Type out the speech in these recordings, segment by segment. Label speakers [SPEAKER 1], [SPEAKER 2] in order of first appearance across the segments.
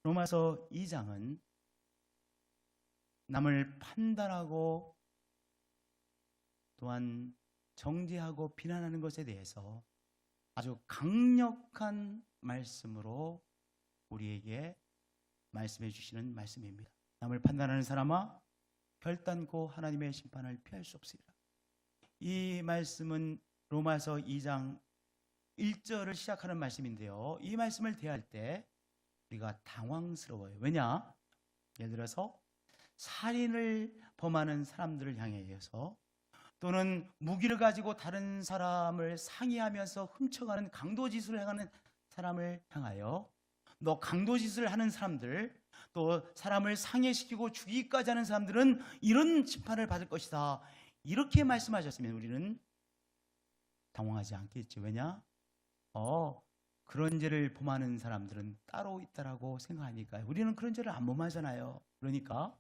[SPEAKER 1] 로마서 2장은 남을 판단하고 또한 정죄하고 비난하는 것에 대해서 아주 강력한 말씀으로 우리에게 말씀해 주시는 말씀입니다. 남을 판단하는 사람아, 결단코 하나님의 심판을 피할 수 없으리라. 이 말씀은 로마서 2장 1절을 시작하는 말씀인데요, 이 말씀을 대할 때 우리가 당황스러워요. 왜냐? 예를 들어서 살인을 범하는 사람들을 향해서, 또는 무기를 가지고 다른 사람을 상의하면서 훔쳐가는 강도짓을 행하는 사람을 향하여, 너 강도짓을 하는 사람들, 또 사람을 상해시키고 죽이기까지 하는 사람들은 이런 심판을 받을 것이다, 이렇게 말씀하셨으면 우리는 당황하지 않겠지. 왜냐? 그런 죄를 범하는 사람들은 따로 있다라고 생각하니까요. 우리는 그런 죄를 안 범하잖아요. 그러니까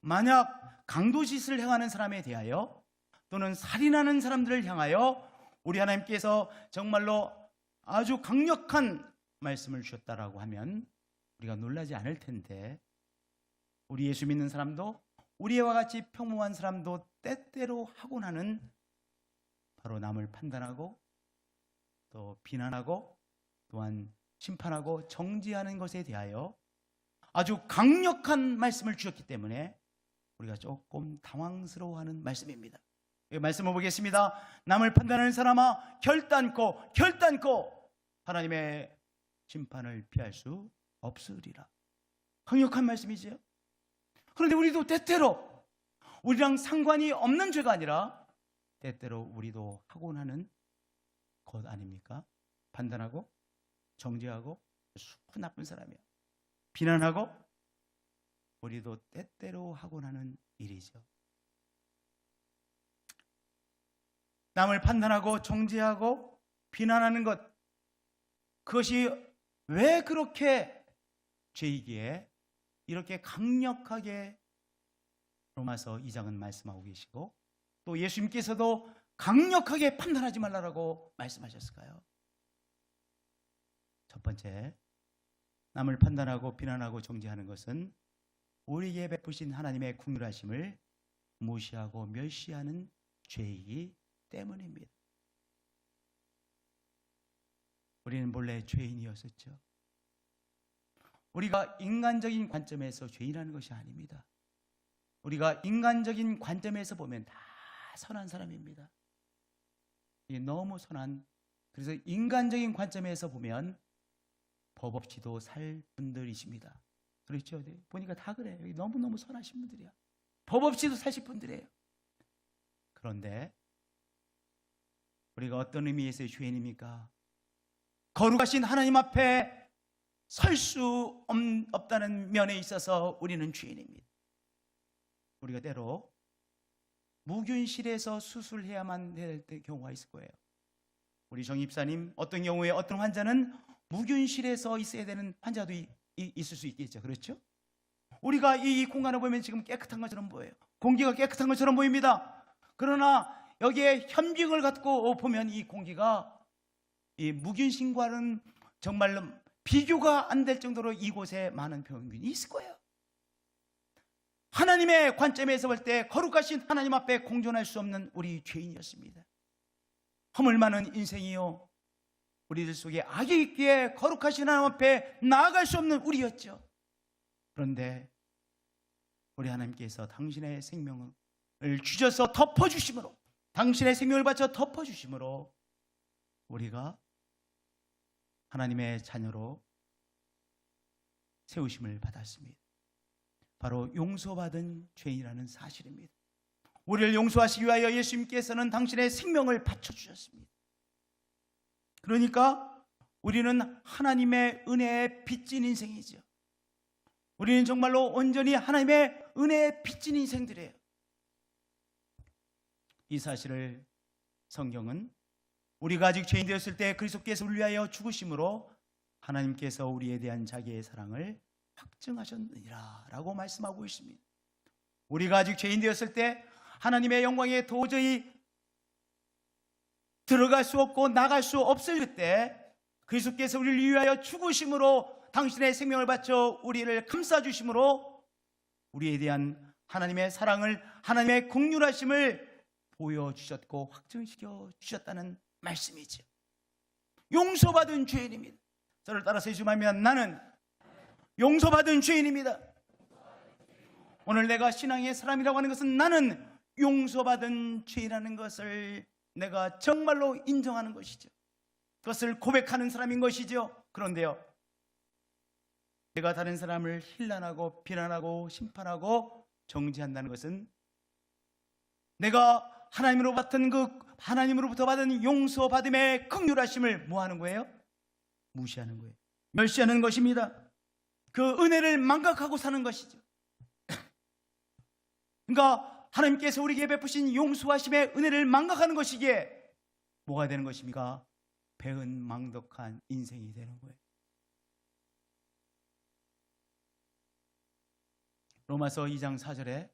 [SPEAKER 1] 만약 강도짓을 행하는 사람에 대하여, 또는 살인하는 사람들을 향하여 우리 하나님께서 정말로 아주 강력한 말씀을 주셨다라고 하면 우리가 놀라지 않을 텐데, 우리 예수 믿는 사람도, 우리와 같이 평범한 사람도 때때로 하곤 하는 바로 남을 판단하고 또 비난하고 또한 심판하고 정죄하는 것에 대하여 아주 강력한 말씀을 주셨기 때문에 우리가 조금 당황스러워하는 말씀입니다. 이 말씀을 보겠습니다. 남을 판단하는 사람아, 결단코 하나님의 심판을 피할 수 없으리라. 강력한 말씀이지요. 그런데 우리도 때때로 우리랑 상관이 없는 죄가 아니라 때때로 우리도 하곤 하는 것 아닙니까? 판단하고 정죄하고 수고 나쁜 사람이야, 비난하고, 우리도 때때로 하곤 하는 일이죠. 남을 판단하고 정죄하고 비난하는 것, 그것이 왜 그렇게 죄이기에 이렇게 강력하게 로마서 2장은 말씀하고 계시고, 또 예수님께서도 강력하게 판단하지 말라고 말씀하셨을까요? 첫 번째, 남을 판단하고 비난하고 정죄하는 것은 우리에게 베푸신 하나님의 긍휼하심을 무시하고 멸시하는 죄이기 때문입니다. 우리는 본래 죄인이었었죠. 우리가 인간적인 관점에서 죄인이라는 것이 아닙니다. 우리가 인간적인 관점에서 보면 다 선한 사람입니다. 이게 너무 선한, 그래서 인간적인 관점에서 보면 법 없이도 살 분들이십니다. 그렇죠? 보니까 다 그래요. 너무너무 선하신 분들이야. 법 없이도 사실 분들이에요. 그런데 우리가 어떤 의미에서의 죄인입니까? 거룩하신 하나님 앞에 설 수 없다는 면에 있어서 우리는 죄인입니다. 우리가 때로 무균실에서 수술해야만 될 경우가 있을 거예요. 우리 정 입사님, 어떤 경우에 어떤 환자는 무균실에서 있어야 되는 환자도 있을 수 있겠죠. 그렇죠? 우리가 이 공간을 보면 지금 깨끗한 것처럼 보여요. 공기가 깨끗한 것처럼 보입니다. 그러나 여기에 현병을 갖고 보면 이 공기가 이 무균실과는 정말로 비교가 안 될 정도로 이곳에 많은 병균이 있을 거예요. 하나님의 관점에서 볼 때 거룩하신 하나님 앞에 공존할 수 없는 우리 죄인이었습니다. 허물 많은 인생이요, 우리들 속에 악이 있기에 거룩하신 하나님 앞에 나아갈 수 없는 우리였죠. 그런데 우리 하나님께서 당신의 생명을 주셔서 덮어주심으로, 당신의 생명을 바쳐 덮어주심으로 우리가 하나님의 자녀로 세우심을 받았습니다. 바로 용서받은 죄인이라는 사실입니다. 우리를 용서하시기 위하여 예수님께서는 당신의 생명을 바쳐주셨습니다. 그러니까 우리는 하나님의 은혜에 빚진 인생이죠. 우리는 정말로 온전히 하나님의 은혜에 빚진 인생들이에요. 이 사실을 성경은 우리가 아직 죄인 되었을 때 그리스도께서 우리를 위하여 죽으심으로 하나님께서 우리에 대한 자기의 사랑을 확증하셨느니라 라고 말씀하고 있습니다. 우리가 아직 죄인 되었을 때 하나님의 영광에 도저히 들어갈 수 없고 나갈 수 없을 때 그리스도께서 우리를 위하여 죽으심으로 당신의 생명을 바쳐 우리를 감싸주심으로 우리에 대한 하나님의 사랑을, 하나님의 긍휼하심을 보여주셨고 확증시켜 주셨다는 말씀이죠. 용서받은 죄인입니다. 저를 따라서 해주시면 나는 용서받은 죄인입니다. 오늘 내가 신앙의 사람이라고 하는 것은 나는 용서받은 죄인이라는 것을 내가 정말로 인정하는 것이죠. 그것을 고백하는 사람인 것이죠. 그런데요, 내가 다른 사람을 힐난하고 비난하고 심판하고 정죄한다는 것은 내가 하나님으로부터 받은 용서받음의 긍휼하심을 뭐 하는 거예요? 무시하는 거예요. 멸시하는 것입니다. 그 은혜를 망각하고 사는 것이죠. 그러니까 하나님께서 우리에게 베푸신 용서하심의 은혜를 망각하는 것이기에 뭐가 되는 것입니까? 배은망덕한 인생이 되는 거예요. 로마서 2장 4절에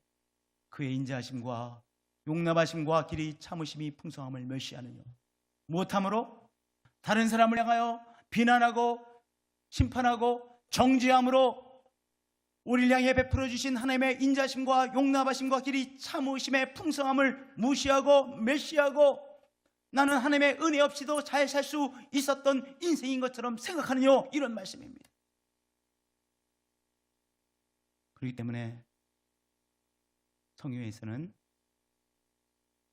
[SPEAKER 1] 그의 인자하심과 용납하심과 길이 참으심이 풍성함을 멸시하느뇨. 무엇함으로? 다른 사람을 향하여 비난하고 심판하고 정죄함으로 우리를 향해 베풀어 주신 하나님의 인자심과 용납하심과 길이 참으심의 풍성함을 무시하고 멸시하고 나는 하나님의 은혜 없이도 잘 살 수 있었던 인생인 것처럼 생각하느뇨, 이런 말씀입니다. 그렇기 때문에 성경에서는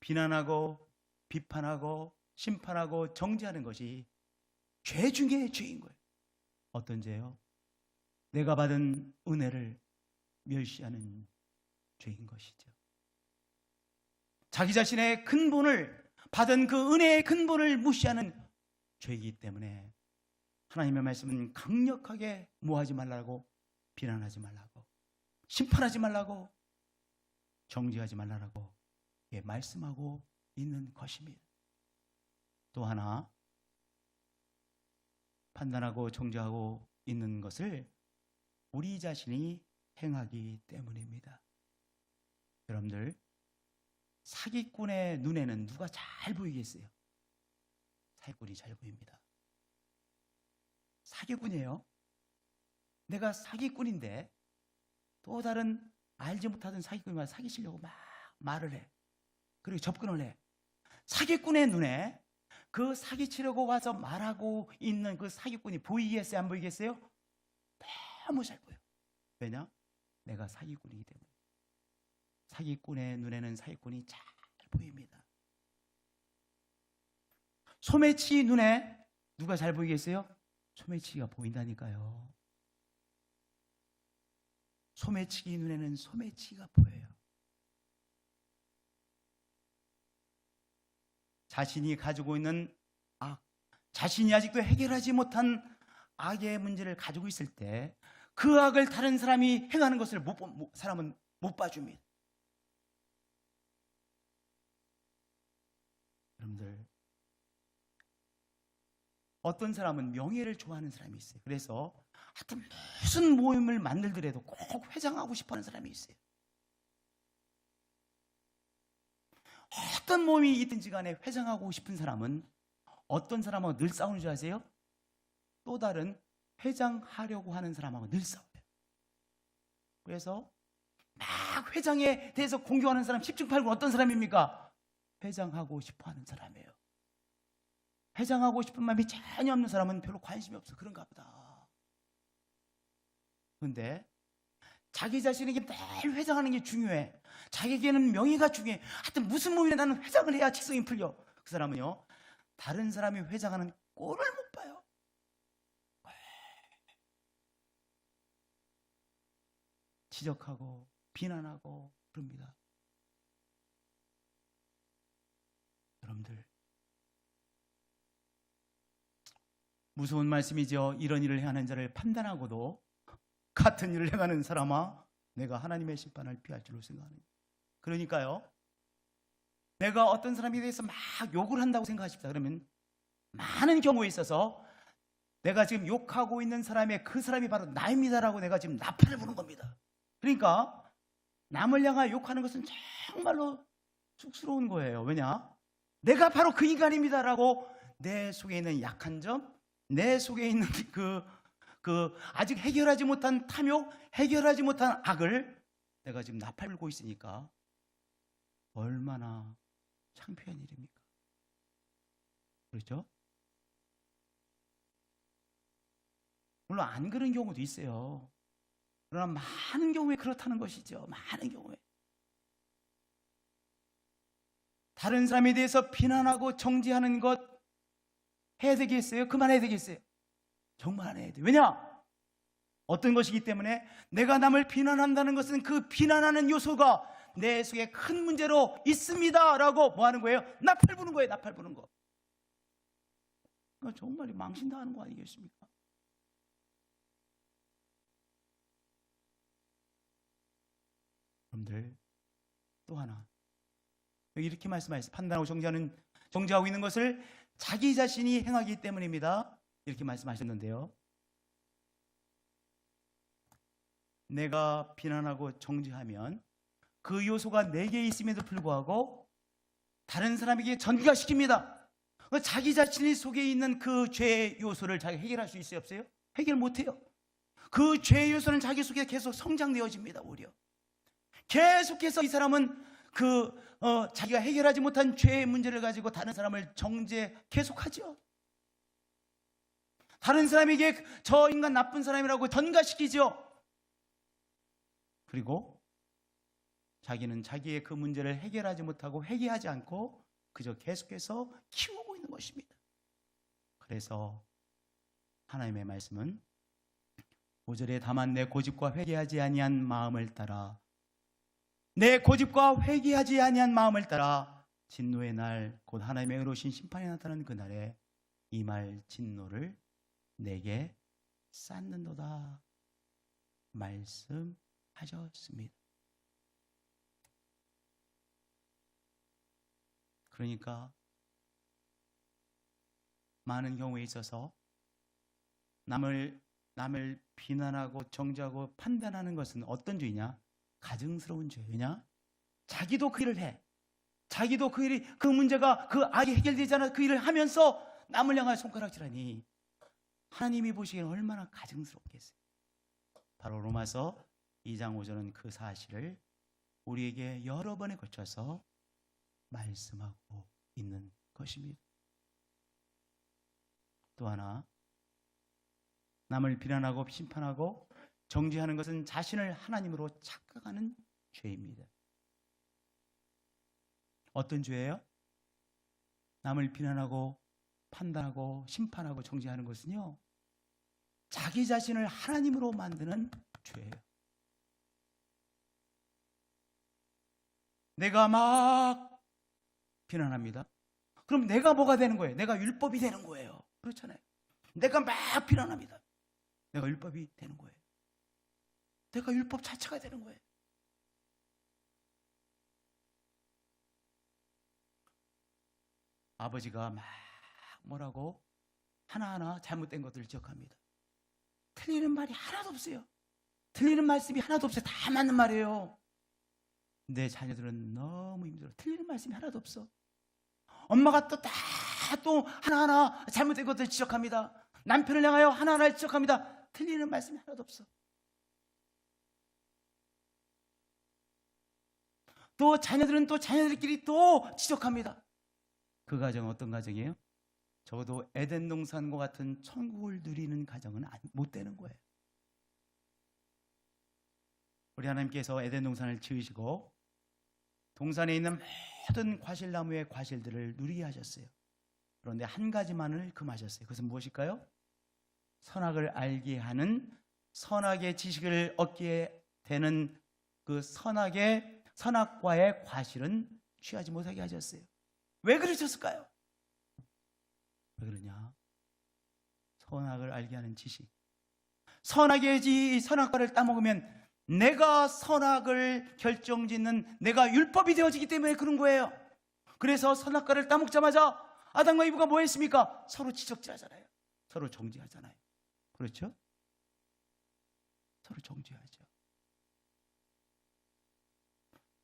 [SPEAKER 1] 비난하고 비판하고 심판하고 정죄하는 것이 죄 중에 죄인 거예요. 어떤 죄요? 내가 받은 은혜를 멸시하는 죄인 것이죠. 자기 자신의 근본을, 받은 그 은혜의 근본을 무시하는 죄이기 때문에 하나님의 말씀은 강력하게 뭐하지 말라고, 비난하지 말라고, 심판하지 말라고, 정죄하지 말라고 말씀하고 있는 것입니다. 또 하나, 판단하고 정죄하고 있는 것을 우리 자신이 행하기 때문입니다. 여러분들, 사기꾼의 눈에는 누가 잘 보이겠어요? 사기꾼이 잘 보입니다. 사기꾼이에요. 내가 사기꾼인데 또 다른 알지 못하던 사기꾼이 사기치려고 막 말을 해. 그리고 접근을 해. 사기꾼의 눈에 그 사기치려고 와서 말하고 있는 그 사기꾼이 보이겠어요? 안 보이겠어요? 너무 잘 보여. 왜냐? 내가 사기꾼이기 때문에. 사기꾼의 눈에는 사기꾼이 잘 보입니다. 소매치기 눈에 누가 잘 보이겠어요? 소매치기가 보인다니까요. 소매치기 눈에는 소매치기가 보여요. 자신이 가지고 있는 악, 자신이 아직도 해결하지 못한 악의 문제를 가지고 있을 때 그 악을 다른 사람이 행하는 것을 사람은 못 봐줍니다. 여러분들, 어떤 사람은 명예를 좋아하는 사람이 있어요. 그래서 하여튼 무슨 모임을 만들더라도 꼭 회장하고 싶어하는 사람이 있어요. 어떤 모임이 있든지 간에 회장하고 싶은 사람은 어떤 사람하고 늘 싸우는 줄 아세요? 또 다른 회장하려고 하는 사람하고 늘 싸워요. 그래서 막 회장에 대해서 공격하는 사람 10중 8구 어떤 사람입니까? 회장하고 싶어하는 사람이에요. 회장하고 싶은 마음이 전혀 없는 사람은 별로 관심이 없어. 그런가 보다. 그런데 자기 자신에게 매일 회장하는 게 중요해. 자기에게는 명예가 중요해. 하여튼 무슨 모임에 나는 회장을 해야 직성이 풀려. 그 사람은요, 다른 사람이 회장하는 꼴을 못 봐요. 지적하고 비난하고 그럽니다. 여러분들, 무서운 말씀이죠. 이런 일을 행하는 자를 판단하고도 같은 일을 행하는 사람아, 내가 하나님의 심판을 피할 줄로 생각하는. 그러니까요, 내가 어떤 사람에 대해서 막 욕을 한다고 생각하십니다. 그러면 많은 경우에 있어서 내가 지금 욕하고 있는 사람의 그 사람이 바로 나입니다라고 내가 지금 나팔을 부는 겁니다. 그러니까 남을 향하여 욕하는 것은 정말로 쑥스러운 거예요. 왜냐? 내가 바로 그 인간입니다라고 내 속에 있는 약한 점, 내 속에 있는 그 아직 해결하지 못한 탐욕, 해결하지 못한 악을 내가 지금 나팔고 있으니까 얼마나 창피한 일입니까? 그렇죠? 물론 안 그런 경우도 있어요. 그러나 많은 경우에 그렇다는 것이죠. 많은 경우에. 다른 사람에 대해서 비난하고 정죄하는 것 해야 되겠어요? 그만해야 되겠어요? 정말 안 해야 돼요. 왜냐? 어떤 것이기 때문에 내가 남을 비난한다는 것은 그 비난하는 요소가 내 속에 큰 문제로 있습니다 라고 뭐 하는 거예요? 나팔 부는 거예요. 나팔 부는 거. 정말 망신당하는 거 아니겠습니까? 여러분들, 또 하나 여기 이렇게 말씀하셨어요. 판단하고 정죄하고 있는 것을 자기 자신이 행하기 때문입니다. 이렇게 말씀하셨는데요, 내가 비난하고 정죄하면 그 요소가 내게 있음에도 불구하고 다른 사람에게 전가시킵니다. 자기 자신이 속에 있는 그 죄의 요소를 자기가 해결할 수 있어요? 없어요? 해결 못해요. 그 죄의 요소는 자기 속에 계속 성장되어집니다. 오히려 계속해서 이 사람은 자기가 해결하지 못한 죄의 문제를 가지고 다른 사람을 정죄 계속하죠. 다른 사람에게 저 인간 나쁜 사람이라고 전가시키죠. 그리고 자기는 자기의 그 문제를 해결하지 못하고 회개하지 않고 그저 계속해서 키우고 있는 것입니다. 그래서 하나님의 말씀은 5절에 다만 내 고집과 회개하지 아니한 마음을 따라, 내 고집과 회개하지 아니한 마음을 따라 진노의 날 곧 하나님의 의로우신 심판이 나타나는 그날에 임할 진노를 내게 쌓는도다 말씀하셨습니다. 그러니까 많은 경우에 있어서 남을 비난하고 정죄하고 판단하는 것은 어떤 죄냐? 가증스러운 죄냐? 자기도 그 일을 해. 자기도 그 문제가, 그 악이 해결되지 않아 그 일을 하면서 남을 향하여 손가락질하니 하나님이 보시기엔 얼마나 가증스럽겠어요. 바로 로마서 2장 5절은 그 사실을 우리에게 여러 번에 걸쳐서 말씀하고 있는 것입니다. 또 하나, 남을 비난하고 심판하고 정죄하는 것은 자신을 하나님으로 착각하는 죄입니다. 어떤 죄예요? 남을 비난하고 판단하고 심판하고 정죄하는 것은요, 자기 자신을 하나님으로 만드는 죄예요. 내가 막 비난합니다. 그럼 내가 뭐가 되는 거예요? 내가 율법이 되는 거예요. 그렇잖아요. 내가 막 비난합니다. 내가 율법이 되는 거예요. 내가 율법 자체가 되는 거예요. 아버지가 막 뭐라고 하나하나 잘못된 것들을 지적합니다. 틀리는 말이 하나도 없어요. 틀리는 말씀이 하나도 없어요. 다 맞는 말이에요. 내 자녀들은 너무 힘들어. 틀리는 말씀이 하나도 없어. 엄마가 또 하나하나 잘못된 것들을 지적합니다. 남편을 향하여 하나하나 지적합니다. 틀리는 말씀이 하나도 없어. 또 자녀들은 또 자녀들끼리 또 지적합니다. 그 가정은 어떤 가정이에요? 적어도 에덴 동산과 같은 천국을 누리는 가정은 못 되는 거예요. 우리 하나님께서 에덴 동산을 지으시고 동산에 있는 모든 과실나무의 과실들을 누리게 하셨어요. 그런데 한 가지만을 금하셨어요. 그것은 무엇일까요? 선악을 알게 하는 선악의 지식을 얻게 되는 그 선악과의 과실은 취하지 못하게 하셨어요. 왜 그러셨을까요? 왜 그러냐? 선악을 알게 하는 지식. 선악과를 따먹으면 내가 선악을 결정짓는 내가 율법이 되어지기 때문에 그런 거예요. 그래서 선악과를 따먹자마자 아담과 이브가 뭐 했습니까? 서로 지적질하잖아요. 서로 정죄하잖아요. 그렇죠? 서로 정죄하죠.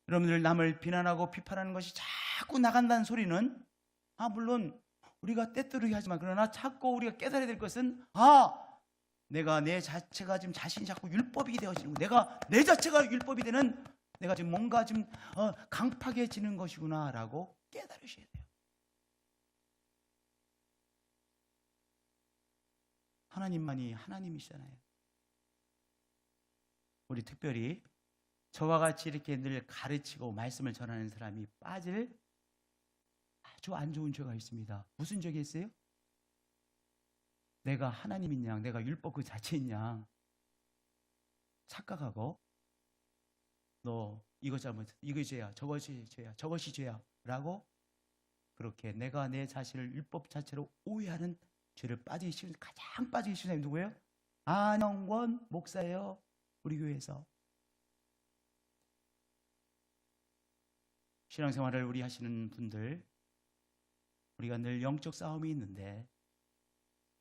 [SPEAKER 1] 여러분들, 남을 비난하고 비판하는 것이 자꾸 나간다는 소리는, 물론 우리가 때때로 하지만, 그러나 자꾸 우리가 깨달아야 될 것은, 내가 내 자체가 지금 자신이 자꾸 율법이 되어지는 거, 내가 내 자체가 율법이 되는, 내가 지금 뭔가 좀 강팍해지는 것이구나라고 깨달으셔야 돼요. 하나님만이 하나님이시잖아요. 우리 특별히 저와 같이 이렇게 늘 가르치고 말씀을 전하는 사람이 빠질 아주 안 좋은 죄가 있습니다. 무슨 죄가 있어요? 내가 하나님인 양, 내가 율법 그 자체인 양 착각하고, 너 이거 잘못, 이거 죄야, 저것이 죄야, 저것이 죄야 라고 그렇게 내가 내 자신을 율법 자체로 오해하는 죄를 빠지기 쉬운, 가장 빠지기 쉬운 사람이 누구예요? 안영권 목사예요. 우리 교회에서. 신앙생활을 우리 하시는 분들, 우리가 늘 영적 싸움이 있는데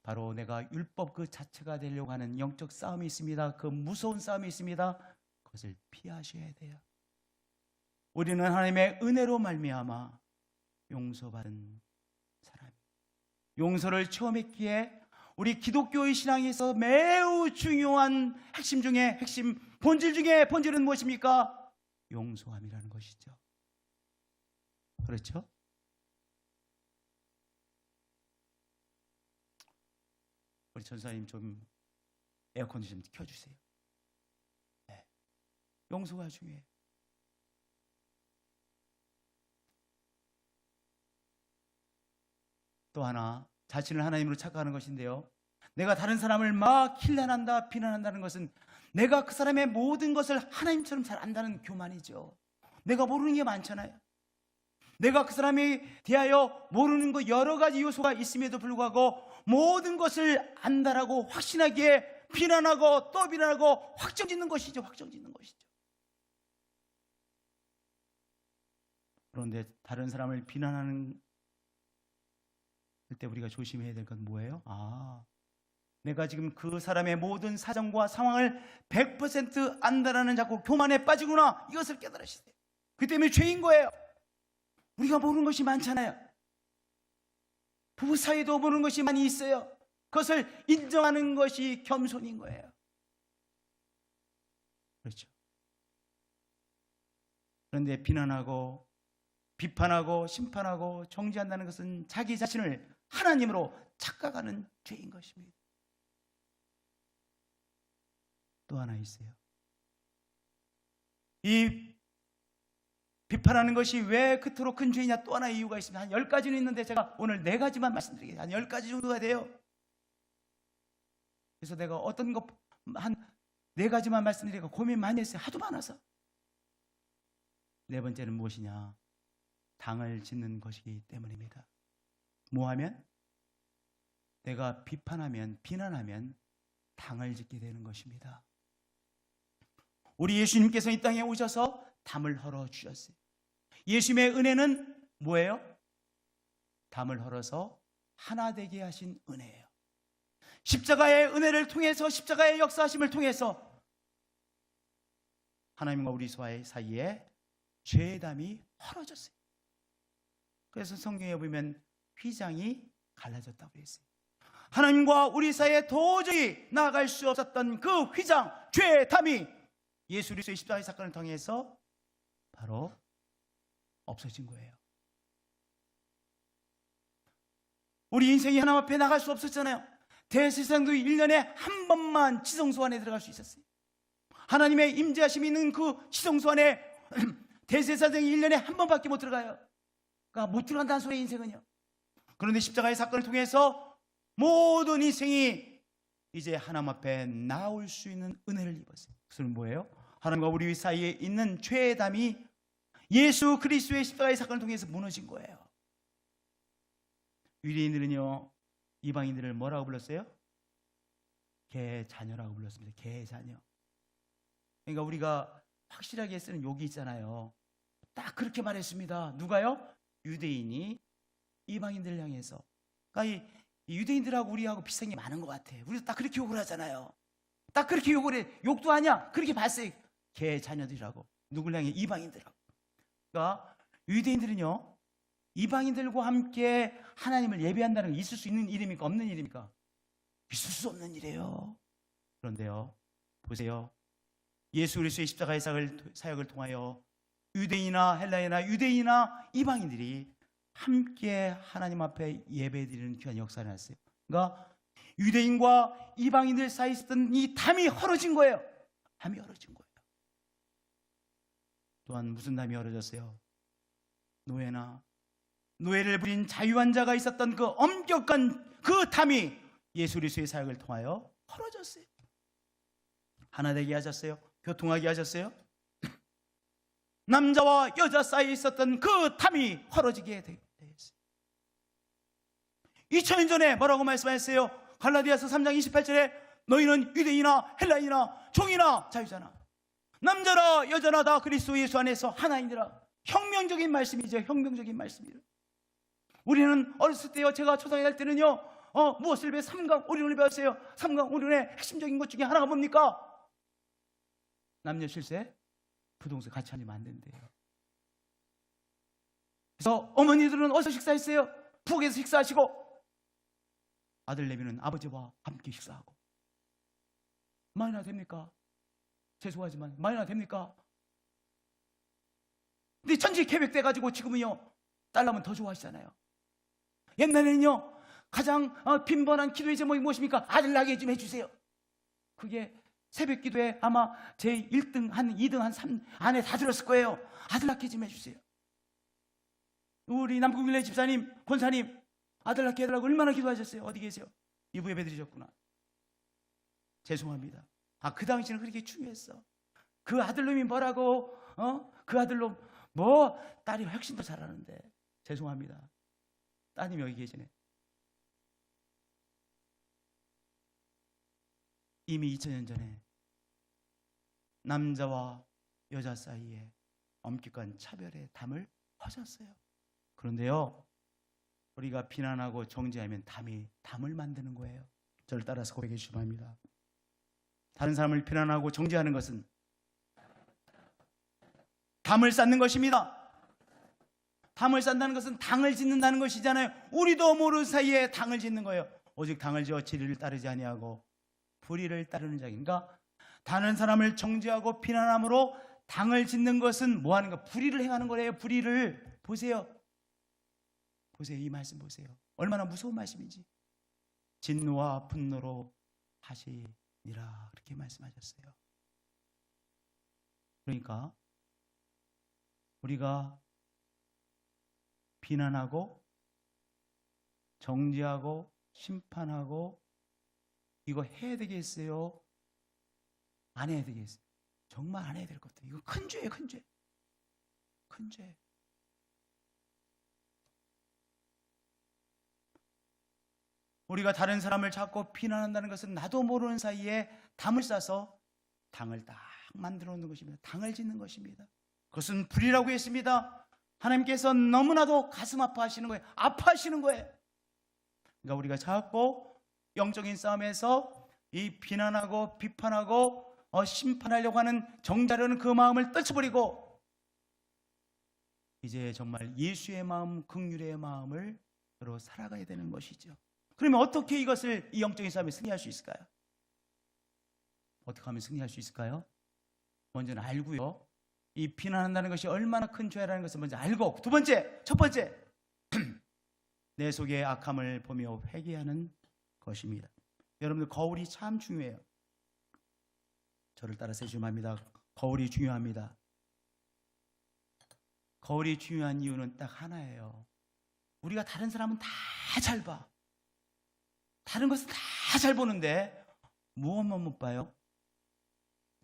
[SPEAKER 1] 바로 내가 율법 그 자체가 되려고 하는 영적 싸움이 있습니다. 그 무서운 싸움이 있습니다. 그것을 피하셔야 돼요. 우리는 하나님의 은혜로 말미암아 용서받은 사람, 용서를 체험했기에 우리 기독교의 신앙에서 매우 중요한 핵심 중에 핵심, 본질 중에 본질은 무엇입니까? 용서함이라는 것이죠. 그렇죠? 우리 전사님 좀 에어컨 좀 켜주세요. 네. 용서가 중요해요. 또 하나, 자신을 하나님으로 착각하는 것인데요, 내가 다른 사람을 막 힐난한다, 비난한다는 것은 내가 그 사람의 모든 것을 하나님처럼 잘 안다는 교만이죠. 내가 모르는 게 많잖아요. 내가 그 사람에 대하여 모르는 것 여러 가지 요소가 있음에도 불구하고 모든 것을 안다라고 확신하기에 비난하고 또 비난하고 확정짓는 것이죠. 확정짓는 것이죠. 그런데 다른 사람을 비난하는 때 우리가 조심해야 될 건 뭐예요? 내가 지금 그 사람의 모든 사정과 상황을 100% 안다라는 자꾸 교만에 빠지구나, 이것을 깨달으셔야 돼요. 그 때문에 죄인 거예요. 우리가 모르는 것이 많잖아요. 부부 사이도 모르는 것이 많이 있어요. 그것을 인정하는 것이 겸손인 거예요. 그렇죠. 그런데 비난하고 비판하고 심판하고 정죄한다는 것은 자기 자신을 하나님으로 착각하는 죄인 것입니다. 또 하나 있어요. 이 비판하는 것이 왜 그토록 큰 죄이냐, 또 하나의 이유가 있습니다. 한 10가지는 있는데 제가 오늘 4가지만 말씀드리겠습니다. 한 10가지 정도가 돼요. 그래서 내가 어떤 것 한 4가지만 말씀드리니까 고민 많이 했어요. 하도 많아서. 4번째는 무엇이냐? 당을 짓는 것이기 때문입니다. 뭐하면? 내가 비판하면, 비난하면 당을 짓게 되는 것입니다. 우리 예수님께서 이 땅에 오셔서 담을 헐어 주셨어요. 예수님의 은혜는 뭐예요? 담을 헐어서 하나 되게 하신 은혜예요. 십자가의 은혜를 통해서, 십자가의 역사하심을 통해서 하나님과 우리 사이에 죄의 담이 헐어졌어요. 그래서 성경에 보면 휘장이 갈라졌다고 했어요. 하나님과 우리 사이에 도저히 나아갈 수 없었던 그 휘장, 죄의 담이 예수 그리스도의 십자가의 사건을 통해서 바로 없어진 거예요. 우리 인생이 하나님 앞에 나갈 수 없었잖아요. 대제사장도 1년에 한 번만 지성소 안에 들어갈 수 있었어요. 하나님의 임재하심이 있는 그 지성소 안에 대제사장이 1년에 한 번밖에 못 들어가요. 그러니까 못 들어간다는 소리예요, 인생은요. 그런데 십자가의 사건을 통해서 모든 인생이 이제 하나님 앞에 나올 수 있는 은혜를 입었어요. 그것은 뭐예요? 하나님과 우리 사이에 있는 죄의 담이 예수 그리스도의 십자가의 사건을 통해서 무너진 거예요. 유대인들은요, 이방인들을 뭐라고 불렀어요? 개자녀라고 불렀습니다. 개자녀. 그러니까 우리가 확실하게 쓰는 욕이 있잖아요. 딱 그렇게 말했습니다. 누가요? 유대인이 이방인들을 향해서. 그러니까 이 유대인들하고 우리하고 비슷한 게 많은 것 같아요. 우리도 딱 그렇게 욕을 하잖아요. 딱 그렇게 욕을 해. 욕도 아니야. 그렇게 봤어요. 개자녀들이라고. 누굴 향해? 이방인들하고. 그러니까 유대인들은요, 이방인들과 함께 하나님을 예배한다는 게 있을 수 있는 일입니까? 없는 일입니까? 있을 수 없는 일이에요. 그런데요, 보세요. 예수 그리스도의 십자가의 사역을 통하여 유대인이나 헬라인이나 유대인이나 이방인들이 함께 하나님 앞에 예배드리는 귀한 역사를 했어요. 그러니까 유대인과 이방인들 사이에 있었던 이 담이 헐어진 거예요. 담이 헐어진 거예요. 또한 무슨 담이 헐어졌어요? 노예를 부린 자유환자가 있었던 그 엄격한 그 담이 예수 그리스도의 사역을 통하여 헐어졌어요. 하나 되게 하셨어요. 교통하게 하셨어요. 남자와 여자 사이에 있었던 그 담이 헐어지게 되었어요. 2000년 전에 뭐라고 말씀하셨어요? 갈라디아서 3장 28절에 너희는 유대인이나 헬라인이나 종이나 자유자나 남자나 여자나 다 그리스도 예수 안에서 하나이니라. 혁명적인 말씀이죠. 혁명적인 말씀이죠. 우리는 어렸을 때요, 제가 초등학교 갈 때는요, 무엇을 배워? 삼강오륜을 배웠어요. 삼강오륜의 핵심적인 것 중에 하나가 뭡니까? 남녀 실세, 부동산 같이 앉으면 안 된대요. 그래서 어머니들은 어디서 식사했어요? 부엌에서 식사하시고, 아들 내미는 아버지와 함께 식사하고. 말이나 됩니까? 죄송하지만 말이나 됩니까? 근데 천지 계획돼가지고 지금은요, 딸 나면 더 좋아하시잖아요. 옛날에는요, 가장 빈번한 기도의 제목이 무엇입니까? 아들 나게 좀 해주세요. 그게 새벽 기도에 아마 제 1등, 한 2등, 한 3 안에 다 들었을 거예요. 아들 낳게 좀 해주세요. 우리 남궁일래 집사님, 권사님, 아들 낳게 해달라고 얼마나 기도하셨어요? 어디 계세요? 이부 예배 드리셨구나. 죄송합니다. 그 당시는 그렇게 중요했어. 그 아들놈이 뭐라고, 그 아들놈, 딸이 훨씬 더 잘하는데. 죄송합니다. 따님이 여기 계시네. 이미 2000년 전에 남자와 여자 사이에 엄격한 차별의 담을 허셨어요. 그런데요, 우리가 비난하고 정죄하면 담을 만드는 거예요. 저를 따라서 고백해 주시기 바랍니다. 다른 사람을 비난하고 정죄하는 것은 담을 쌓는 것입니다. 담을 쌓는다는 것은 당을 짓는다는 것이잖아요. 우리도 모르는 사이에 당을 짓는 거예요. 오직 당을 지어 진리를 따르지 아니하고 불의를 따르는 자인가? 다른 사람을 정죄하고 비난함으로 당을 짓는 것은 뭐 하는 가? 불의를 행하는 거래요. 불의를. 보세요. 이 말씀 보세요. 얼마나 무서운 말씀인지. 진노와 분노로 하시니라, 그렇게 말씀하셨어요. 그러니까 우리가 비난하고 정죄하고 심판하고 이거 해야 되겠어요? 안 해야 되겠어요? 정말 안 해야 될 것 같아요. 이거 큰 죄예요. 큰 죄. 큰 죄. 우리가 다른 사람을 자꾸 비난한다는 것은 나도 모르는 사이에 담을 싸서 당을 딱 만들어 놓는 것입니다. 당을 짓는 것입니다. 그것은 불이라고 했습니다. 하나님께서 너무나도 가슴 아파하시는 거예요. 아파하시는 거예요. 그러니까 우리가 자꾸 영적인 싸움에서 이 비난하고 비판하고 심판하려고 하는 정죄하려는 그 마음을 떨쳐버리고 이제 정말 예수의 마음, 긍휼의 마음으로 살아가야 되는 것이죠. 그러면 어떻게 이 영적인 싸움에 승리할 수 있을까요? 어떻게 하면 승리할 수 있을까요? 먼저는 알고요. 이 비난한다는 것이 얼마나 큰 죄라는 것을 먼저 알고, 첫 번째 내 속의 악함을 보며 회개하는 것입니다. 여러분들, 거울이 참 중요해요. 저를 따라서 해주시면 합니다. 거울이 중요합니다. 거울이 중요한 이유는 딱 하나예요. 우리가 다른 사람은 다 잘 봐. 다른 것은 다 잘 보는데 무엇만 못 봐요?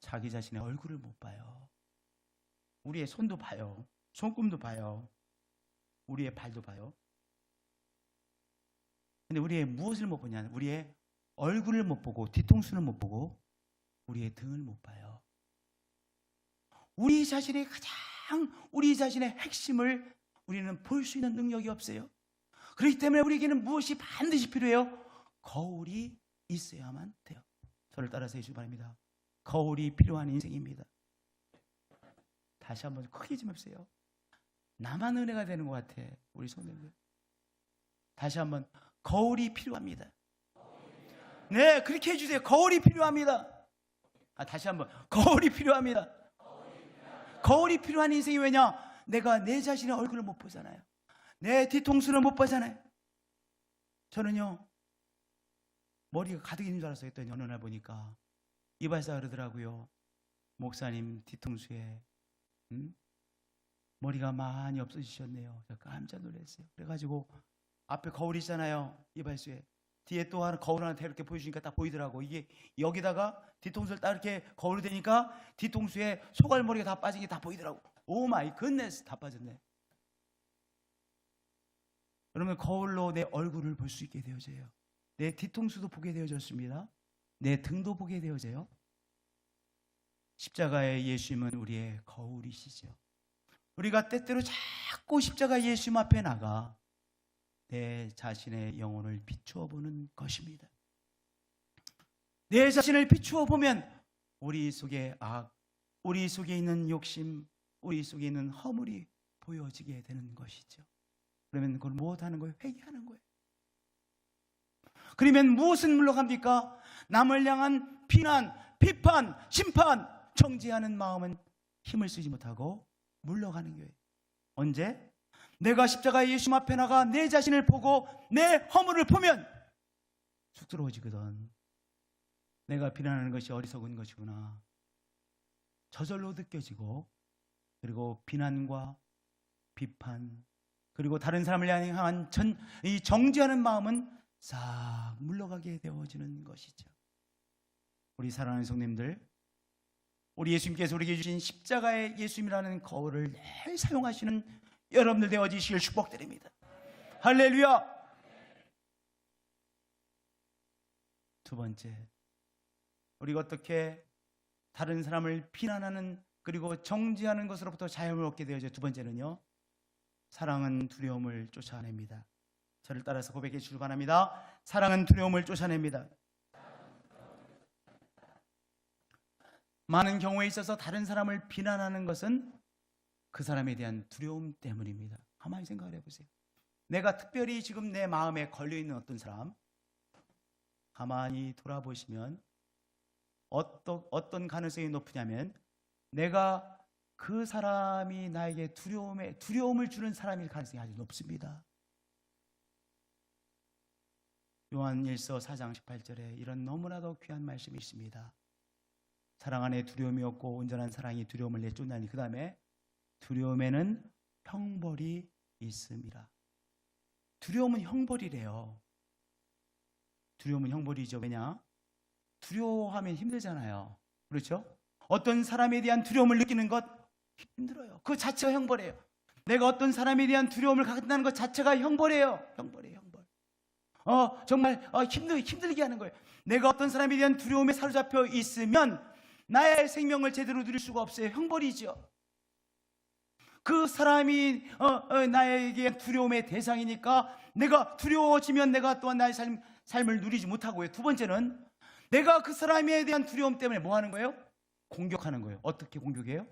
[SPEAKER 1] 자기 자신의 얼굴을 못 봐요. 우리의 손도 봐요. 손금도 봐요. 우리의 발도 봐요. 근데 우리의 무엇을 못 보냐? 우리의 얼굴을 못 보고 뒤통수를 못 보고 우리의 등을 못 봐요. 우리 자신의 핵심을 우리는 볼 수 있는 능력이 없어요. 그렇기 때문에 우리에게는 무엇이 반드시 필요해요? 거울이 있어야만 돼요. 저를 따라서 해주시기 바랍니다. 거울이 필요한 인생입니다. 다시 한번 크게 좀 해보세요. 나만 은혜가 되는 것 같아. 우리 성도님들. 다시 한번, 거울이 필요합니다. 네, 그렇게 해주세요. 거울이 필요합니다. 다시 한번, 거울이 필요합니다. 거울이 필요한 인생이 왜냐? 내가 내 자신의 얼굴을 못 보잖아요. 내 뒤통수를 못 보잖아요. 저는요, 머리가 가득 있는 줄 알았어요. 했더니 어느 날 보니까 이발사 그러더라고요. 목사님 뒤통수에 머리가 많이 없어지셨네요. 제가 깜짝 놀랐어요. 그래가지고 앞에 거울 있잖아요. 이발소에. 뒤에 또 하나 거울 하나 이렇게 보여주니까 딱 보이더라고. 이게 여기다가 뒤통수를 딱 이렇게 거울을 대니까 뒤통수에 소갈머리가 다 빠진 게 다 보이더라고. 오 마이 굿네스, 다 빠졌네. 그러면 거울로 내 얼굴을 볼 수 있게 되어져요. 내 뒤통수도 보게 되어졌습니다. 내 등도 보게 되어져요. 십자가의 예수님은 우리의 거울이시죠. 우리가 때때로 자꾸 십자가 예수님 앞에 나가 내 자신의 영혼을 비추어 보는 것입니다. 내 자신을 비추어 보면 우리 속의 악, 우리 속에 있는 욕심, 우리 속에 있는 허물이 보여지게 되는 것이죠. 그러면 그걸 무엇하는 거예요? 회개하는 거예요. 그러면 무엇은 물러갑니까? 남을 향한 비난, 비판, 심판, 정죄하는 마음은 힘을 쓰지 못하고 물러가는 거예요. 언제? 내가 십자가의 예수님 앞에 나가 내 자신을 보고 내 허물을 보면 쑥스러워지거든. 내가 비난하는 것이 어리석은 것이구나. 저절로 느껴지고, 그리고 비난과 비판, 그리고 다른 사람을 향한 이 정죄하는 마음은 싹 물러가게 되어지는 것이죠. 우리 사랑하는 성님들, 우리 예수님께서 우리에게 주신 십자가의 예수님이라는 거울을 늘 사용하시는 여러분들 되어지시길 축복드립니다. 할렐루야. 두 번째, 우리가 어떻게 다른 사람을 비난하는 그리고 정죄하는 것으로부터 자유를 얻게 되어져. 두 번째는요, 사랑은 두려움을 쫓아냅니다. 저를 따라서 고백해 주시기 바랍니다. 사랑은 두려움을 쫓아냅니다. 많은 경우에 있어서 다른 사람을 비난하는 것은 그 사람에 대한 두려움 때문입니다. 가만히 생각을 해보세요. 내가 특별히 지금 내 마음에 걸려있는 어떤 사람, 가만히 돌아보시면 어떤 가능성이 높으냐면 내가 그 사람이 나에게 두려움을 주는 사람일 가능성이 아주 높습니다. 요한일서 4장 18절에 이런 너무나도 귀한 말씀이 있습니다. 사랑 안에 두려움이 없고 온전한 사랑이 두려움을 내쫓나니, 그 다음에 두려움에는 형벌이 있음이라. 두려움은 형벌이래요. 두려움은 형벌이죠. 왜냐? 두려워하면 힘들잖아요. 그렇죠? 어떤 사람에 대한 두려움을 느끼는 것 힘들어요. 그 자체가 형벌이에요. 내가 어떤 사람에 대한 두려움을 갖는다는 것 자체가 형벌이에요. 형벌이에요, 형벌. 정말 힘들게 하는 거예요. 내가 어떤 사람에 대한 두려움에 사로잡혀 있으면 나의 생명을 제대로 누릴 수가 없어요. 형벌이죠. 그 사람이 나에게 두려움의 대상이니까 내가 두려워지면 내가 또한 나의 삶을 누리지 못하고요. 두 번째는 내가 그 사람에 대한 두려움 때문에 뭐 하는 거예요? 공격하는 거예요. 어떻게 공격해요?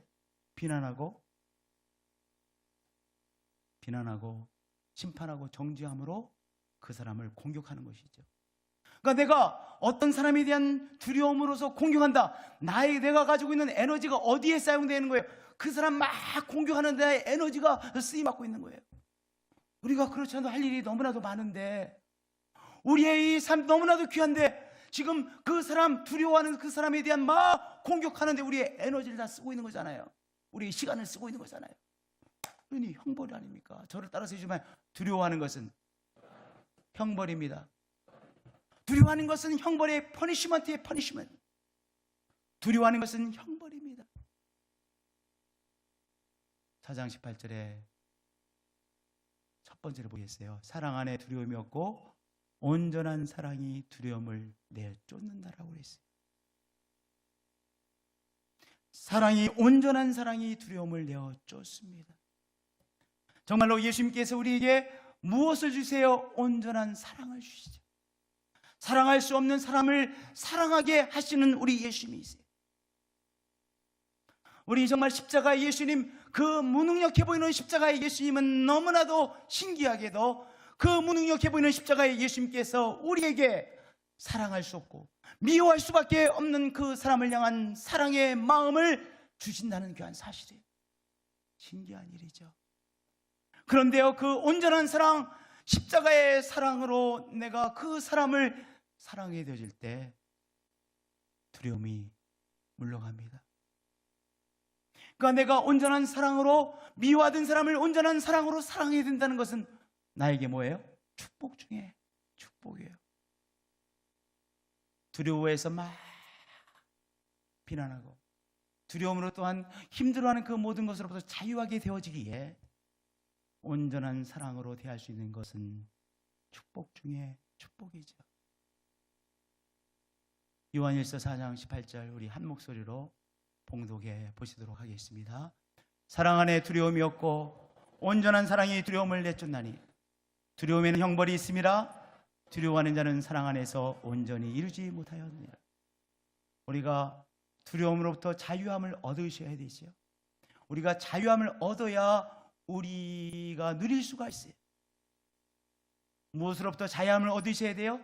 [SPEAKER 1] 비난하고 심판하고 정죄함으로 그 사람을 공격하는 것이죠. 그러니까 내가 어떤 사람에 대한 두려움으로서 공격한다. 내가 가지고 있는 에너지가 어디에 사용되는 거예요? 그 사람 막 공격하는 데 에너지가 쓰임받고 있는 거예요. 우리가 그렇지 않아도 할 일이 너무나도 많은데, 우리의 이 삶 너무나도 귀한데 지금 그 사람, 두려워하는 그 사람에 대한 막 공격하는데 우리의 에너지를 다 쓰고 있는 거잖아요. 우리의 시간을 쓰고 있는 거잖아요. 그러니 형벌이 아닙니까? 저를 따라서 해주면, 두려워하는 것은 형벌입니다. 두려워하는 것은 형벌의 퍼니시먼트의 퍼니시먼트. 두려워하는 것은 형벌입니다. 4장 18절에 첫 번째로 보겠어요. 사랑 안에 두려움이 없고 온전한 사랑이 두려움을 내쫓는다라고 했어요. 온전한 사랑이 두려움을 내쫓습니다. 정말로 예수님께서 우리에게 무엇을 주세요? 온전한 사랑을 주시죠. 사랑할 수 없는 사람을 사랑하게 하시는 우리 예수님이세요. 우리 정말 십자가의 예수님, 그 무능력해 보이는 십자가의 예수님은 너무나도 신기하게도 그 무능력해 보이는 십자가의 예수님께서 우리에게 사랑할 수 없고 미워할 수밖에 없는 그 사람을 향한 사랑의 마음을 주신다는 귀한 사실이에요. 신기한 일이죠. 그런데요, 그 온전한 사랑, 십자가의 사랑으로 내가 그 사람을 사랑하게 되어질 때 두려움이 물러갑니다. 그러니까 내가 온전한 사랑으로 미워하던 사람을 온전한 사랑으로 사랑해야 된다는 것은 나에게 뭐예요? 축복 중에 축복이에요. 두려워해서 막 비난하고 두려움으로 또한 힘들어하는 그 모든 것으로부터 자유하게 되어지기에 온전한 사랑으로 대할 수 있는 것은 축복 중에 축복이죠. 요한일서 4장 18절 우리 한 목소리로 봉독해 보시도록 하겠습니다. 사랑 안에 두려움이 없고 온전한 사랑이 두려움을 내쫓나니 두려움에는 형벌이 있음이라 두려워하는 자는 사랑 안에서 온전히 이루지 못하였느니라. 우리가 두려움으로부터 자유함을 얻으셔야 되죠. 우리가 자유함을 얻어야 우리가 누릴 수가 있어요. 무엇으로부터 자유함을 얻으셔야 돼요?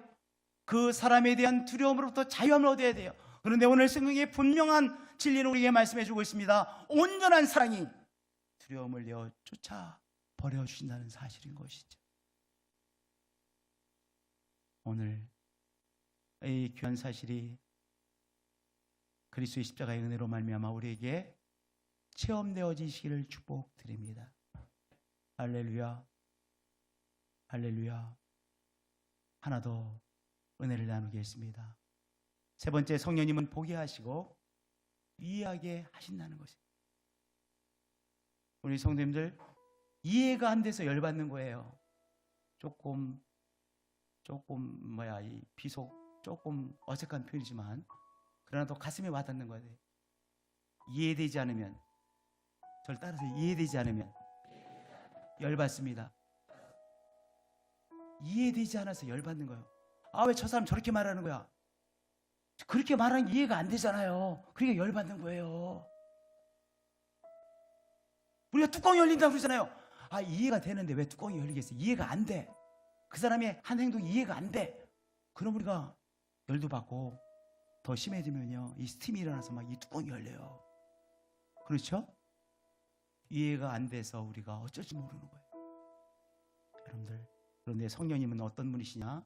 [SPEAKER 1] 그 사람에 대한 두려움으로부터 자유함을 얻어야 돼요. 그런데 오늘 성경의 분명한 진리는 우리에게 말씀해 주고 있습니다. 온전한 사랑이 두려움을 내어 쫓아 버려주신다는 사실인 것이죠. 오늘 이 귀한 사실이 그리스도의 십자가의 은혜로 말미암아 우리에게 체험되어지시기를 축복드립니다. 할렐루야, 할렐루야. 하나 더 은혜를 나누겠습니다. 세 번째, 성령님은 보게 하시고 이해하게 하신다는 것입니다. 우리 성도님들 이해가 안 돼서 열받는 거예요. 조금 이 비속 조금 어색한 표현이지만 그러나 또 가슴에 와닿는 거예요. 이해되지 않으면, 저를 따라서 이해되지 않으면 열받습니다. 이해되지 않아서 열받는 거예요. 아, 왜 저 사람 저렇게 말하는 거야? 그렇게 말하는 게 이해가 안 되잖아요. 그러니까 열받는 거예요. 우리가 뚜껑이 열린다고 그러잖아요. 아, 이해가 되는데 왜 뚜껑이 열리겠어요? 이해가 안 돼. 그 사람의 한 행동이 이해가 안 돼. 그럼 우리가 열도 받고 더 심해지면요, 이 스팀이 일어나서 막 이 뚜껑이 열려요. 그렇죠? 이해가 안 돼서 우리가 어쩔 줄 모르는 거예요. 여러분들, 그런데 성령님은 어떤 분이시냐?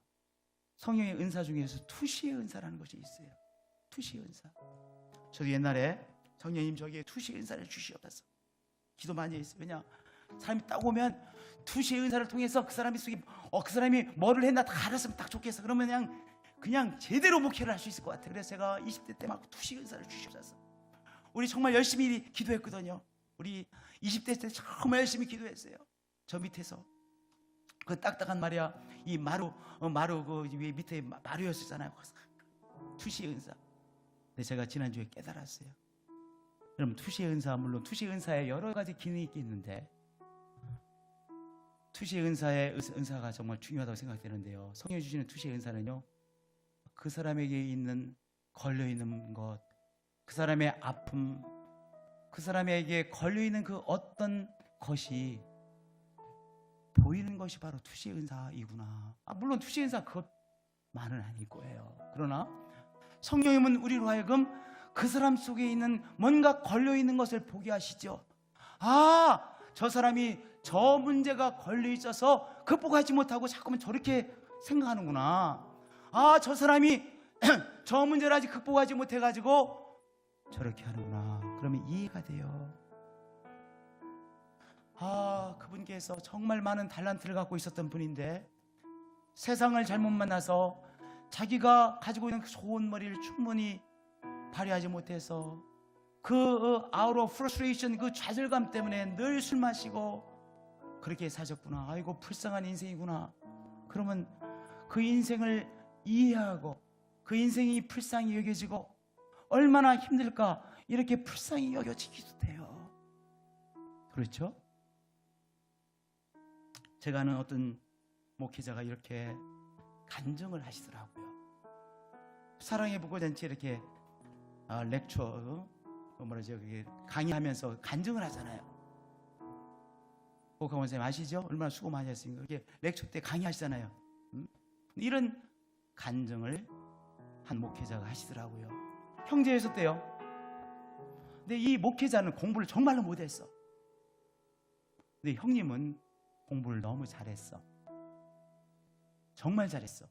[SPEAKER 1] 성령의 은사 중에서 투시의 은사라는 것이 있어요. 투시의 은사. 저도 옛날에 성령님 저기에 투시의 은사를 주시옵소서 기도 많이 했어요. 왜냐, 사람이 딱 오면 투시의 은사를 통해서 그 사람이 속에 그 사람이 뭐를 했나 다 알았으면 딱 좋겠어. 그러면 그냥 제대로 목회를 할 수 있을 것 같아요. 그래서 제가 20대 때 막 투시의 은사를 주시옵소서. 우리 정말 열심히 기도했거든요. 우리 20대 때 정말 열심히 기도했어요. 저 밑에서 그 딱딱한 말이야, 이 마루 그 위에 밑에 마루였었잖아요. 투시의 은사. 근데 제가 지난주에 깨달았어요. 여러분, 투시의 은사, 물론 투시의 은사에 여러 가지 기능이 있겠는데 투시의 은사가 정말 중요하다고 생각되는데요. 성령이 주시는 투시의 은사는요, 그 사람에게 있는 걸려있는 것, 그 사람의 아픔, 그 사람에게 걸려있는 그 어떤 것이 보이는 것이 바로 투시의 은사이구나. 물론 투시의 은사 그것만은 아닐 거예요. 그러나 성령님은 우리로 하여금 그 사람 속에 있는 뭔가 걸려있는 것을 보게 하시죠. 아, 저 사람이 저 문제가 걸려있어서 극복하지 못하고 자꾸만 저렇게 생각하는구나. 아, 저 사람이 저 문제를 아직 극복하지 못해가지고 저렇게 하는구나. 그러면 이해가 돼요. 아, 그분께서 정말 많은 달란트를 갖고 있었던 분인데 세상을 잘못 만나서 자기가 가지고 있는 그 좋은 머리를 충분히 발휘하지 못해서 그 out of frustration, 그 좌절감 때문에 늘 술 마시고 그렇게 사셨구나. 아이고, 불쌍한 인생이구나. 그러면 그 인생을 이해하고 그 인생이 불쌍히 여겨지고 얼마나 힘들까, 이렇게 불쌍히 여겨지기도 돼요. 그렇죠? 제가 아는 어떤 목회자가 이렇게 간증을 하시더라고요. 사랑의 복음잔치에 이렇게 렉처, 강의하면서 간증을 하잖아요. 복합 원사님 아시죠? 얼마나 수고 많이 했습니까? 이렇게 렉처 때 강의하시잖아요. 이런 간증을 한 목회자가 하시더라고요. 형제였었대요. 근데 이 목회자는 공부를 정말로 못했어. 근데 형님은 공부를 너무 잘했어. 정말 잘했어.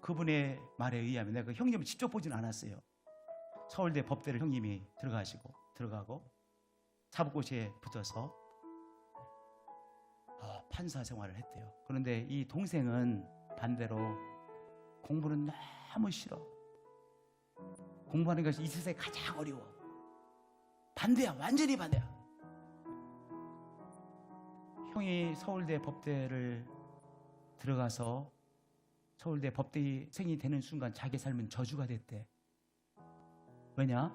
[SPEAKER 1] 그분의 말에 의하면, 내가 그 형님을 직접 보진 않았어요. 서울대 법대를 형님이 들어가고 사법고시에 붙어서 판사 생활을 했대요. 그런데 이 동생은 반대로 공부는 너무 싫어. 공부하는 것이 이 세상에 가장 어려워. 반대야, 완전히 반대야. 형이 서울대 법대를 들어가서 서울대 법대생이 되는 순간 자기 삶은 저주가 됐대. 왜냐?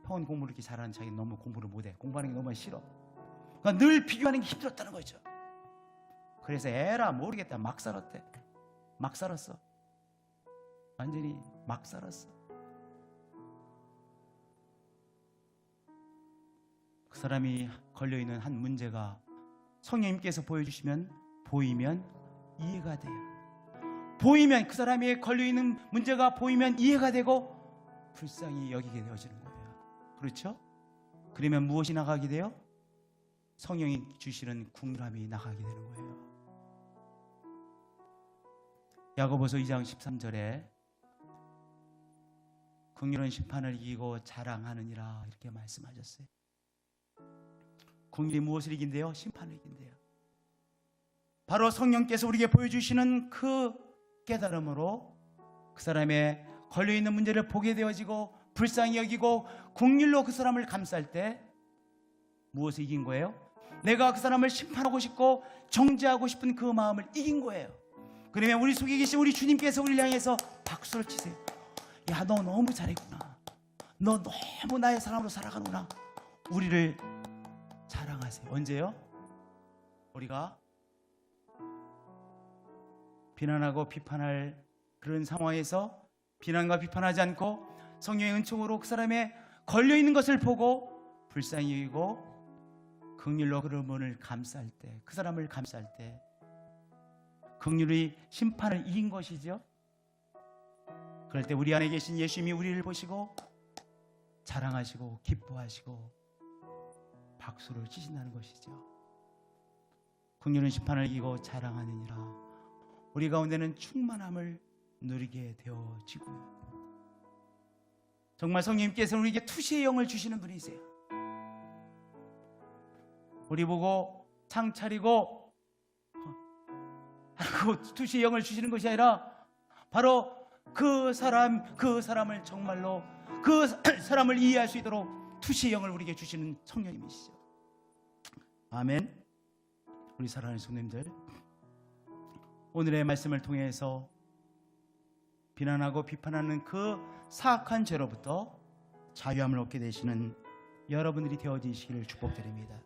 [SPEAKER 1] 형은 공부를 이렇게 잘하는 자기는 너무 공부를 못해. 공부하는 게 너무 싫어. 그러니까 늘 비교하는 게 힘들었다는 거죠. 그래서 에라 모르겠다 막 살았대. 막 살았어. 완전히 막 살았어. 그 사람이 걸려있는 한 문제가 성령님께서 보이면 이해가 돼요. 보이면, 그 사람이 걸려있는 문제가 보이면 이해가 되고 불쌍히 여기게 되어지는 거예요. 그렇죠? 그러면 무엇이 나가게 돼요? 성령이 주시는 국률함이 나가게 되는 거예요. 야고보서 2장 13절에 국률은 심판을 이기고 자랑하느니라 이렇게 말씀하셨어요. 국률이 무엇을 이긴대요? 심판을 이긴대요. 바로 성령께서 우리에게 보여주시는 그 깨달음으로 그 사람의 걸려있는 문제를 보게 되어지고 불쌍히 여기고 국률로 그 사람을 감쌀 때 무엇을 이긴 거예요? 내가 그 사람을 심판하고 싶고 정죄하고 싶은 그 마음을 이긴 거예요. 그러면 우리 속에 계신 우리 주님께서 우리를 향해서 박수를 치세요. 야, 너 너무 잘했구나. 너 너무 나의 사람으로 살아가는구나. 우리를 자랑하세요. 언제요? 우리가 비난하고 비판할 그런 상황에서 비난과 비판하지 않고 성령의 은총으로 그 사람의 걸려있는 것을 보고 불쌍히 여기고 긍휼로 그 문을 감쌀 때, 그 사람을 감쌀 때 긍휼이 심판을 이긴 것이죠. 그럴 때 우리 안에 계신 예수님이 우리를 보시고 자랑하시고 기뻐하시고 박수를 치신다는 것이죠. 긍휼은 심판을 이기고 자랑하느니라. 우리 가운데는 충만함을 누리게 되어지고요. 정말 성령님께서는 우리에게 투시의 영을 주시는 분이세요. 우리 보고 상 차리고 투시의 영을 주시는 것이 아니라 바로 그 사람을 정말로 그 사람을 이해할 수 있도록 투시의 영을 우리에게 주시는 성령님이시죠. 아멘. 우리 사랑하는 성도님들, 오늘의 말씀을 통해서 비난하고 비판하는 그 사악한 죄로부터 자유함을 얻게 되시는 여러분들이 되어지시기를 축복드립니다.